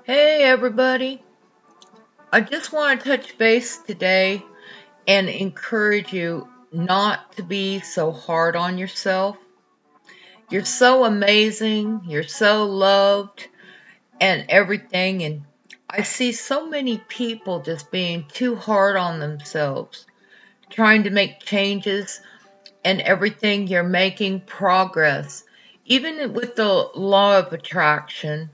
Hey everybody, I just want to touch base today and encourage you not to be so hard on yourself. You're so amazing, you're so loved and everything, and I see so many people just being too hard on themselves, trying to make changes and everything. You're making progress. Even with the law of attraction,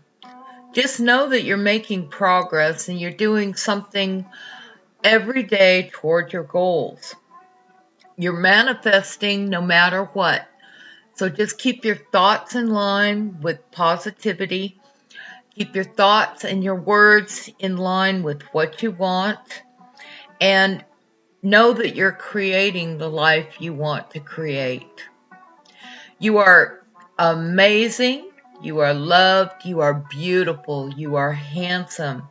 just know that you're making progress and you're doing something every day toward your goals. You're manifesting no matter what. So just keep your thoughts in line with positivity. Keep your thoughts and your words in line with what you want. And know that you're creating the life you want to create. You are amazing. You are loved. You are beautiful. You are handsome.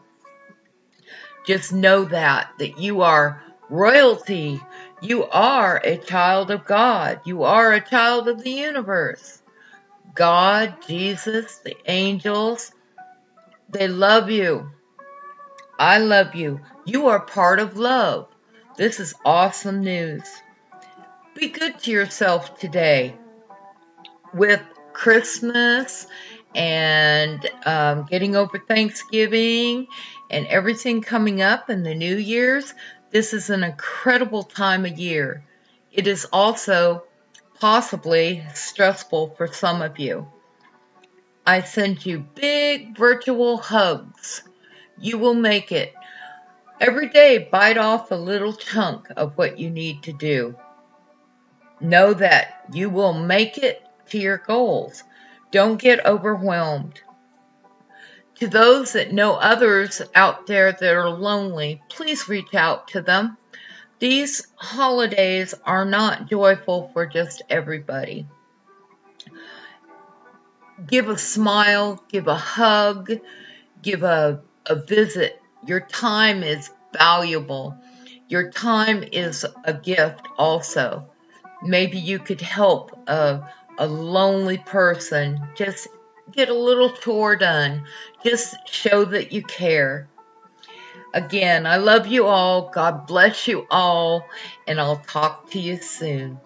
Just know that you are royalty. You are a child of God. You are a child of the universe. God, Jesus, the angels, they love you. I love you. You are part of love. This is awesome news. Be good to yourself today. With Christmas and getting over Thanksgiving and everything coming up in the New Year's, this is an incredible time of year. It is also possibly stressful for some of you. I send you big virtual hugs. You will make it. Every day, bite off a little chunk of what you need to do. Know that you will make it to your goals. Don't get overwhelmed. To those that know others out there that are lonely, please reach out to them. These holidays are not joyful for just everybody. Give a smile, give a hug, give a visit. Your time is valuable. Your time is a gift also. Maybe you could help a lonely person. Just get a little chore done. Just show that you care. Again, I love you all. God bless you all. And I'll talk to you soon.